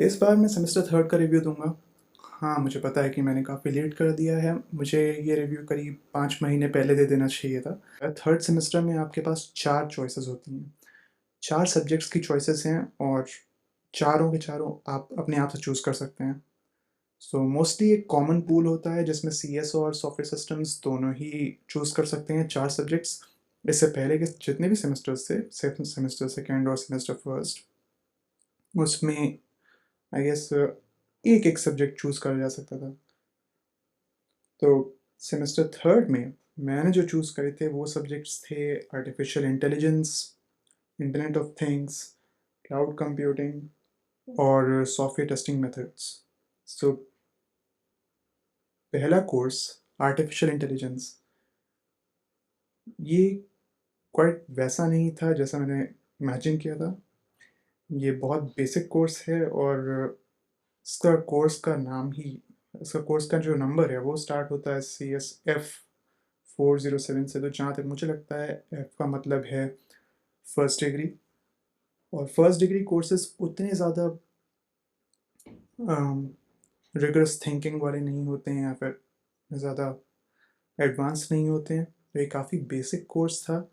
इस बार मैं semester third का रिव्यू दूंगा। हाँ, मुझे पता है कि मैंने काफ़ी लेट कर दिया है। मुझे ये रिव्यू करीब 5 महीने पहले दे देना चाहिए था। थर्ड सेमेस्टर में आपके पास चार चॉइसेस होती हैं। चार सब्जेक्ट्स की चॉइसेस हैं और चारों के चारों आप अपने आप से चूज़ कर सकते हैं। सो मोस्टली एक कॉमन पूल होता है जिसमें CS और सॉफ्टवेयर सिस्टम्स दोनों ही चूज़ कर सकते हैं चार सब्जेक्ट्स। इससे पहले के जितने भी सेमेस्टर्स थे, सेमेस्टर सेकेंड और सेमेस्टर फर्स्ट, उसमें आई गेस एक एक सब्जेक्ट चूज़ करा जा सकता था। तो सेमेस्टर थर्ड में मैंने जो चूज़ करे थे वो सब्जेक्ट्स थे artificial intelligence, internet of things, cloud computing और सॉफ्टवेयर टेस्टिंग मेथड्स। सो पहला कोर्स आर्टिफिशियल इंटेलिजेंस, ये क्वाइट वैसा नहीं था जैसा मैंने इमेजिन किया था। ये बहुत बेसिक कोर्स है और इसका कोर्स का नाम ही, इसका कोर्स का जो नंबर है वो स्टार्ट होता है CSF 407 से। तो जहाँ तक मुझे लगता है एफ का मतलब है फर्स्ट डिग्री। और फर्स्ट डिग्री कोर्सेज उतने ज़्यादा रिगरस थिंकिंग वाले नहीं होते हैं या फिर ज़्यादा एडवांस नहीं होते हैं। तो ये काफ़ी बेसिक कोर्स था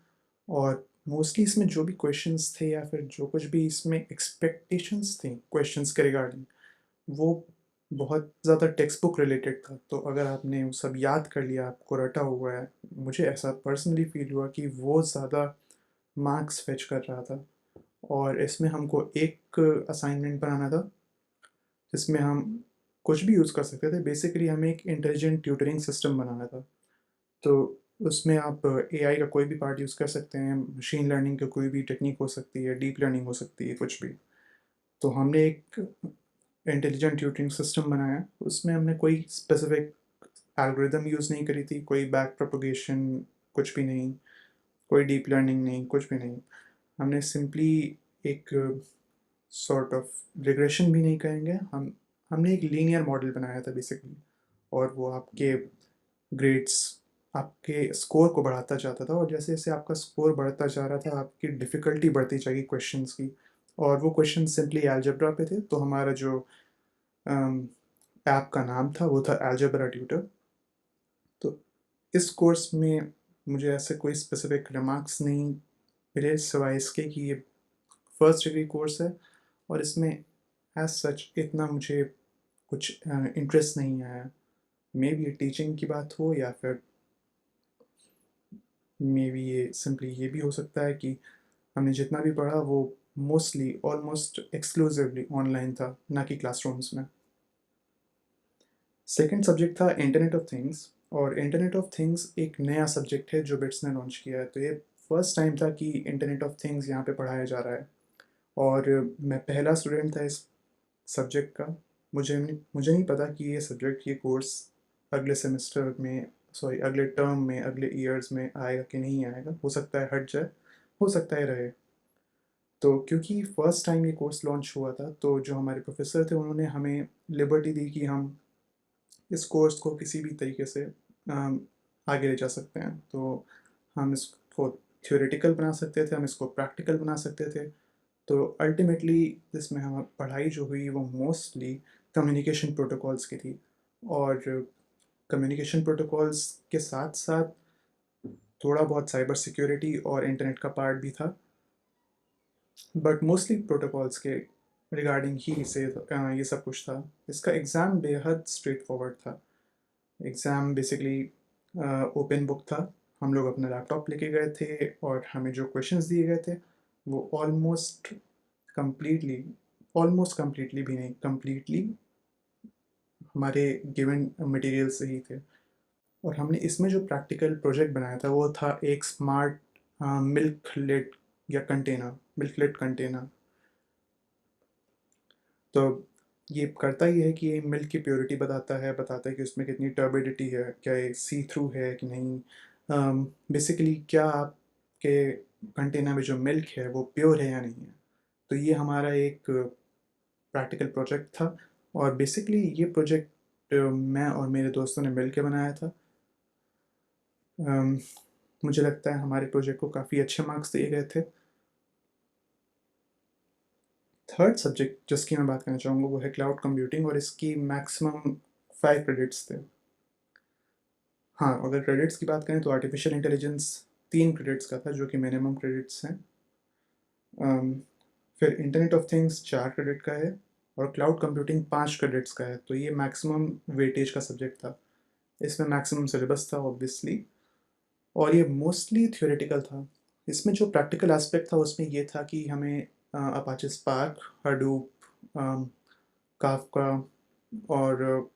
और मोस्टली इसमें जो भी क्वेश्चंस थे या फिर जो कुछ भी इसमें एक्सपेक्टेशंस थी क्वेश्चंस के रिगार्डिंग, वो बहुत ज़्यादा टेक्स्ट बुक रिलेटेड था। तो अगर आपने वो सब याद कर लिया, आपको रटा हुआ है, मुझे ऐसा पर्सनली फील हुआ कि वो ज़्यादा मार्क्स फेच कर रहा था। और इसमें हमको एक असाइनमेंट बनाना था जिसमें हम कुछ भी यूज़ कर सकते थे। बेसिकली हमें एक इंटेलिजेंट ट्यूटरिंग सिस्टम बनाना था। तो उसमें आप AI का कोई भी पार्ट यूज़ कर सकते हैं, मशीन लर्निंग का कोई भी टेक्निक हो सकती है, डीप लर्निंग हो सकती है, कुछ भी। तो हमने एक इंटेलिजेंट ट्यूटरिंग सिस्टम बनाया। उसमें हमने कोई स्पेसिफिक एल्गोरिदम यूज़ नहीं करी थी, कोई बैक प्रोपगेशन कुछ भी नहीं, कोई डीप लर्निंग नहीं, कुछ भी नहीं। हमने सिंपली एक सॉर्ट ऑफ रिग्रेशन भी नहीं कहेंगे, हमने एक लीनियर मॉडल बनाया था बेसिकली। और वो आपके ग्रेड्स, आपके स्कोर को बढ़ाता जाता था और जैसे जैसे आपका स्कोर बढ़ता जा रहा था आपकी डिफ़िकल्टी बढ़ती जाएगी क्वेश्चंस की। और वो क्वेश्चन सिंपली अलजेब्रा पे थे। तो हमारा जो ऐप का नाम था वो था अलजेब्रा ट्यूटर। तो इस कोर्स में मुझे ऐसे कोई स्पेसिफिक रिमार्क्स नहीं मिले सिवाय इसके कि ये फर्स्ट डिग्री कोर्स है और इसमें एज सच इतना मुझे कुछ इंटरेस्ट नहीं आया। मे बी ये टीचिंग की बात हो या फिर मे बी ये सिंपली ये भी हो सकता है कि हमने जितना भी पढ़ा वो मोस्टली ऑलमोस्ट एक्सक्लूसिवली ऑनलाइन था, ना कि क्लासरूम्स में। सेकंड सब्जेक्ट था इंटरनेट ऑफ थिंग्स। और इंटरनेट ऑफ थिंग्स एक नया सब्जेक्ट है जो बिट्स ने लॉन्च किया है। तो ये फर्स्ट टाइम था कि इंटरनेट ऑफ थिंग्स यहाँ पे पढ़ाया जा रहा है और मैं पहला स्टूडेंट था इस सब्जेक्ट का। मुझे नहीं पता कि ये सब्जेक्ट, ये कोर्स अगले सेमेस्टर में, सॉरी अगले टर्म में, अगले ईयर्स में आएगा कि नहीं आएगा। हो सकता है हट जाए, हो सकता है रहे। तो क्योंकि फर्स्ट टाइम ये कोर्स लॉन्च हुआ था तो जो हमारे प्रोफेसर थे उन्होंने हमें लिबर्टी दी कि हम इस कोर्स को किसी भी तरीके से आगे ले जा सकते हैं। तो हम इसको थ्योरेटिकल बना सकते थे, हम इसको प्रैक्टिकल बना सकते थे। तो अल्टीमेटली इसमें हम पढ़ाई जो हुई वो मोस्टली कम्युनिकेशन प्रोटोकॉल्स की थी। और कम्युनिकेशन प्रोटोकॉल्स के साथ साथ थोड़ा बहुत साइबर सिक्योरिटी और इंटरनेट का पार्ट भी था, बट मोस्टली प्रोटोकॉल्स के रिगार्डिंग ही से ये सब कुछ था। इसका एग्ज़ाम बेहद स्ट्रेट फॉरवर्ड था। एग्ज़ाम बेसिकली ओपन बुक था। हम लोग अपना लैपटॉप लेके गए थे और हमें जो क्वेश्चंस दिए गए थे वो कम्प्लीटली ऑलमोस्ट कम्प्लीटली भी नहीं, कम्प्लीटली हमारे गिवन मटेरियल से ही थे। और हमने इसमें जो प्रैक्टिकल प्रोजेक्ट बनाया था वो था एक स्मार्ट मिल्क लेट या कंटेनर, मिल्क लेट कंटेनर। तो ये करता ही है कि ये मिल्क की प्योरिटी बताता है कि उसमें कितनी टर्बिडिटी है, क्या ये सी थ्रू है कि नहीं। बेसिकली क्या आपके कंटेनर में जो मिल्क है वो प्योर है या नहीं है। तो ये हमारा एक प्रैक्टिकल प्रोजेक्ट था और बेसिकली ये प्रोजेक्ट मैं और मेरे दोस्तों ने मिल के बनाया था। अम, मुझे लगता है हमारे प्रोजेक्ट को काफ़ी अच्छे मार्क्स दिए गए थे। थर्ड सब्जेक्ट जिसकी मैं बात करना चाहूँगा वो है क्लाउड कंप्यूटिंग, और इसकी मैक्सिमम 5 क्रेडिट्स थे। हाँ, अगर क्रेडिट्स की बात करें तो आर्टिफिशियल इंटेलिजेंस 3 क्रेडिट्स का था, जो कि मिनिमम क्रेडिट्स हैं। अम, फिर इंटरनेट ऑफ थिंग्स 4 क्रेडिट का है, और क्लाउड कंप्यूटिंग 5 क्रेडिट्स का है। तो ये मैक्सिमम वेटेज का सब्जेक्ट था। इसमें मैक्सिमम सिलेबस था ऑब्वियसली, और ये मोस्टली थ्योरेटिकल था। इसमें जो प्रैक्टिकल एस्पेक्ट था उसमें ये था कि हमें अपाचे स्पार्क, हडूप, काफका, और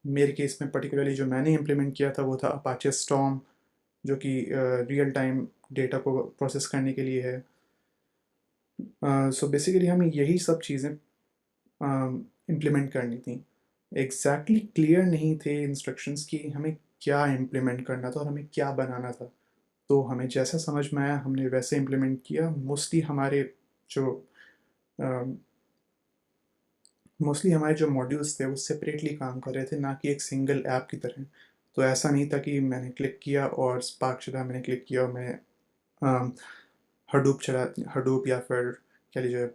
मेरे केस में पर्टिकुलरली जो मैंने इम्प्लीमेंट किया था वो था अपाचे स्टॉर्म, जो कि रियल टाइम डेटा को प्रोसेस करने के लिए है। सो बेसिकली हमें यही सब चीज़ें इम्प्लीमेंट करनी थी। एग्जैक्टली क्लियर नहीं थे इंस्ट्रक्शंस कि हमें क्या इम्प्लीमेंट करना था और हमें क्या बनाना था। तो हमें जैसा समझ में आया हमने वैसे इम्प्लीमेंट किया। जो मोस्टली हमारे जो मॉड्यूल्स थे वो सेपरेटली काम कर रहे थे, ना कि एक सिंगल ऐप की तरह। तो ऐसा नहीं था कि मैंने क्लिक किया और स्पार्क चला, मैंने क्लिक किया और मैं हडूप या फिर कह लीजिए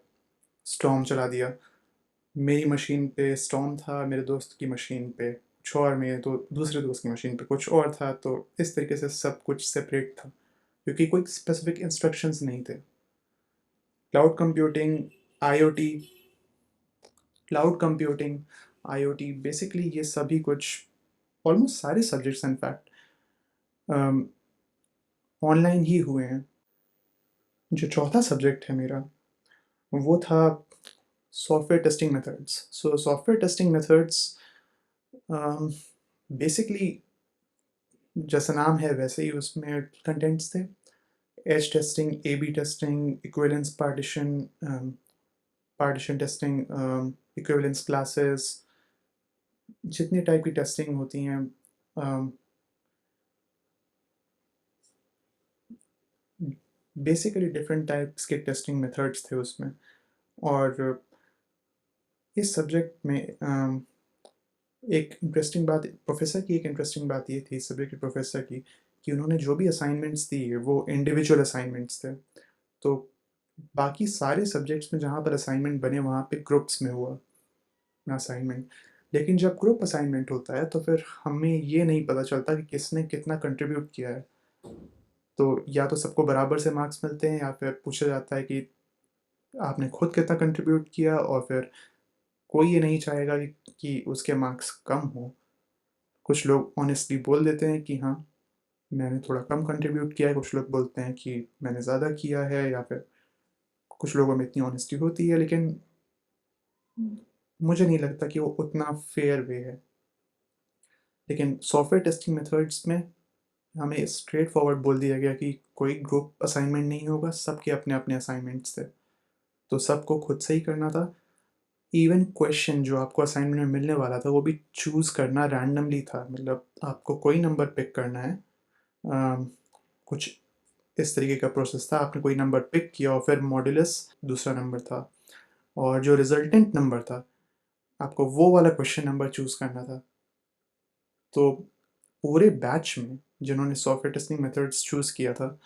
स्टॉर्म चला दिया। मेरी मशीन पे स्टॉर्म था, मेरे दोस्त की मशीन पे कुछ और, मेरे तो दूसरे दोस्त की मशीन पे कुछ और था। तो इस तरीके से सब कुछ सेपरेट था, क्योंकि कोई स्पेसिफिक इंस्ट्रक्शंस नहीं थे। Cloud computing, IoT, cloud computing, IoT, basically ये सभी कुछ ऑलमोस्ट सारे सब्जेक्ट्स इनफैक्ट ऑनलाइन ही हुए हैं। जो चौथा सब्जेक्ट है मेरा वो था software testing methods. So software testing methods basically जैसा नाम है वैसे ही उसमें कंटेंट्स थे। Edge testing, A B testing, equivalence partition, partition testing, equivalence classes, जितनी टाइप की टेस्टिंग होती हैं, बेसिकली डिफरेंट टाइप्स के टेस्टिंग मेथड्स थे उसमें। और इस सब्जेक्ट में एक इंटरेस्टिंग बात, प्रोफेसर की एक इंटरेस्टिंग बात ये थी, सब्जेक्ट के प्रोफेसर की, कि उन्होंने जो भी असाइनमेंट्स दी वो इंडिविजुअल असाइनमेंट्स थे। तो बाकी सारे सब्जेक्ट्स में जहाँ पर असाइनमेंट बने वहाँ पे ग्रुप्स में हुआ असाइनमेंट। लेकिन जब ग्रुप असाइनमेंट होता है तो फिर हमें ये नहीं पता चलता कि किसने कितना कंट्रीब्यूट किया है। तो या तो सबको बराबर से मार्क्स मिलते हैं, या फिर पूछा जाता है कि आपने खुद कितना कंट्रीब्यूट किया, और फिर कोई ये नहीं चाहेगा कि उसके मार्क्स कम हो। कुछ लोग ऑनेस्टली बोल देते हैं कि हाँ, मैंने थोड़ा कम कंट्रीब्यूट किया है, कुछ लोग बोलते हैं कि मैंने ज़्यादा किया है, या फिर कुछ लोगों में इतनी ऑनेस्टी होती है। लेकिन मुझे नहीं लगता कि वो उतना फेयर वे है। लेकिन सॉफ्टवेयर टेस्टिंग मेथड्स में हमें स्ट्रेट फॉरवर्ड बोल दिया गया कि कोई ग्रुप असाइनमेंट नहीं होगा, सबके अपने अपने असाइनमेंट्स थे, तो सबको खुद से ही करना था। इवन क्वेश्चन जो आपको असाइनमेंट में मिलने वाला था वो भी चूज़ करना रैंडमली था। मतलब आपको कोई नंबर पिक करना है। कुछ इस तरीके का प्रोसेस था, आपने कोई नंबर पिक किया और फिर मॉड्यूलस दूसरा नंबर था, और जो रिजल्टेंट नंबर था आपको वो वाला क्वेश्चन नंबर चूज़ करना था। तो पूरे बैच में जिन्होंने सॉफ्टवेयर टेस्टिंग मेथड्स चूज़ किया था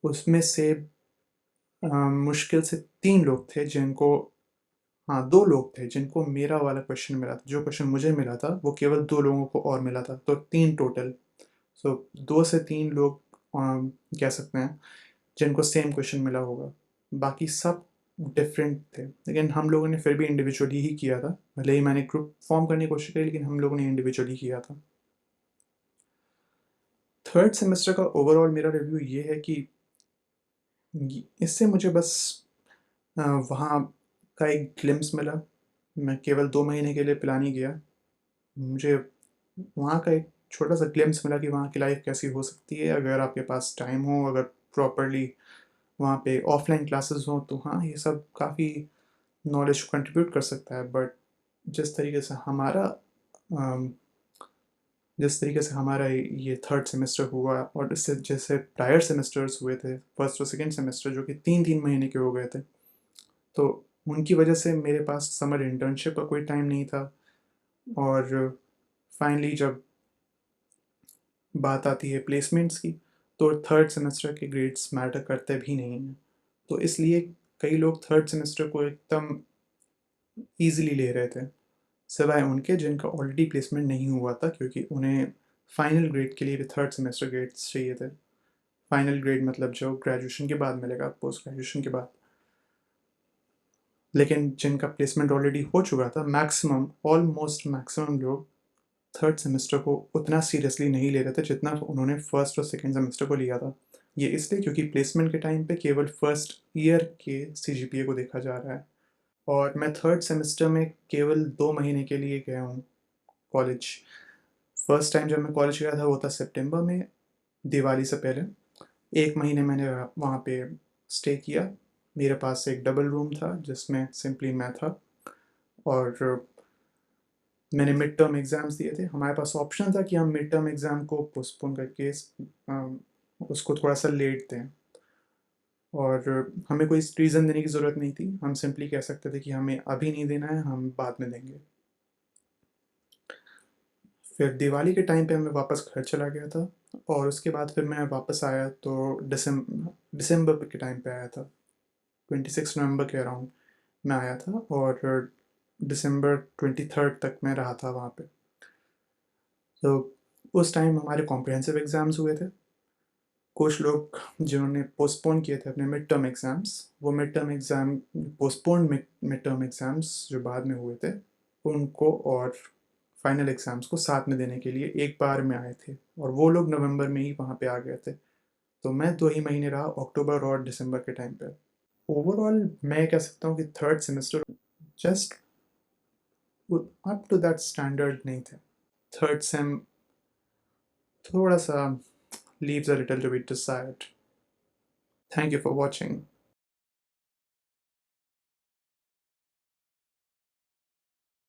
उसमें से मुश्किल से 3 लोग थे जिनको, हाँ 2 लोग थे जिनको मेरा वाला क्वेश्चन मिला था। जो क्वेश्चन मुझे मिला था वो केवल 2 लोगों को और मिला था, तो 3 टोटल। सो 2 से 3 लोग कह सकते हैं जिनको सेम क्वेश्चन मिला होगा। बाकी सब डिफरेंट थे, लेकिन हम लोगों ने फिर भी इंडिविजुअली ही किया था। भले ही मैंने ग्रुप फॉर्म करने की कोशिश करी, लेकिन हम लोगों ने इंडिविजुअली किया था। थर्ड सेमेस्टर का ओवरऑल मेरा रिव्यू ये है कि इससे मुझे बस वहाँ का एक ग्लिम्स मिला। मैं केवल 2 महीने के लिए पिलानी गया, मुझे वहाँ का एक छोटा सा ग्लिम्स मिला कि वहाँ की लाइफ कैसी हो सकती है अगर आपके पास टाइम हो, अगर प्रॉपरली वहाँ पे ऑफलाइन क्लासेस हों। तो हाँ, ये सब काफ़ी नॉलेज को कंट्रीब्यूट कर सकता है। बट जिस तरीके से हमारा अम, जिस तरीके से हमारा ये थर्ड सेमेस्टर हुआ, और इससे जैसे प्रायर सेमेस्टर्स हुए थे, फर्स्ट और सेकेंड सेमेस्टर, जो कि 3-3 महीने के हो गए थे, तो उनकी वजह से मेरे पास समर इंटर्नशिप का कोई टाइम नहीं था। और फाइनली जब बात आती है प्लेसमेंट्स की, तो थर्ड सेमेस्टर के ग्रेड्स मैटर करते भी नहीं हैं। तो इसलिए कई लोग थर्ड सेमेस्टर को एकदम ईजिली ले रहे थे, सिवाय उनके जिनका ऑलरेडी प्लेसमेंट नहीं हुआ था, क्योंकि उन्हें फाइनल ग्रेड के लिए भी थर्ड सेमेस्टर ग्रेड्स चाहिए थे। फाइनल ग्रेड मतलब जो ग्रेजुएशन के बाद मिलेगा, पोस्ट ग्रेजुएशन के बाद। लेकिन जिनका प्लेसमेंट ऑलरेडी हो चुका था, मैक्सिमम, ऑलमोस्ट मैक्सिमम लोग थर्ड सेमेस्टर को उतना सीरियसली नहीं ले रहे थे जितना उन्होंने फर्स्ट और सेकेंड सेमेस्टर को लिया था। ये इसलिए क्योंकि प्लेसमेंट के टाइम पे केवल फर्स्ट ईयर के CGPA को देखा जा रहा है, और मैं थर्ड सेमेस्टर में केवल 2 महीने के लिए गया हूँ कॉलेज। फर्स्ट टाइम जब मैं कॉलेज गया था वो था सितंबर में, दिवाली से पहले। 1 महीने मैंने वहाँ पे स्टे किया। मेरे पास एक डबल रूम था जिसमें सिंपली मैं था, और मैंने मिड टर्म एग्ज़ाम्स दिए थे। हमारे पास ऑप्शन था कि हम मिड टर्म एग्ज़ाम को पोस्टपोन करके उसको थोड़ा सा लेट दें, और हमें कोई रीज़न देने की ज़रूरत नहीं थी। हम सिंपली कह सकते थे कि हमें अभी नहीं देना है, हम बाद में देंगे। फिर दिवाली के टाइम पे मैं वापस घर चला गया था, और उसके बाद फिर मैं वापस आया तो दिसंबर के टाइम पे आया था। 26 नवंबर के अराउंड मैं आया था, और दिसंबर 23 तक मैं रहा था वहाँ पे। तो उस टाइम हमारे कॉम्प्रिहेंसिव एग्ज़ाम्स हुए थे। कुछ लोग जिन्होंने पोस्टपोन किए थे अपने मिड टर्म एग्ज़ाम्स, वो mid term exam, postpone mid term exams जो बाद में हुए थे, उनको और फाइनल एग्ज़ाम्स को साथ में देने के लिए एक बार में आए थे, और वो लोग नवंबर में ही वहाँ पे आ गए थे। तो मैं 2 ही महीने रहा, अक्टूबर और दिसंबर के टाइम पे। ओवरऑल मैं कह सकता हूँ कि third semester just up to that standard नहीं थे। थर्ड सेम थोड़ा सा leaves a little to be desired. Thank you for watching.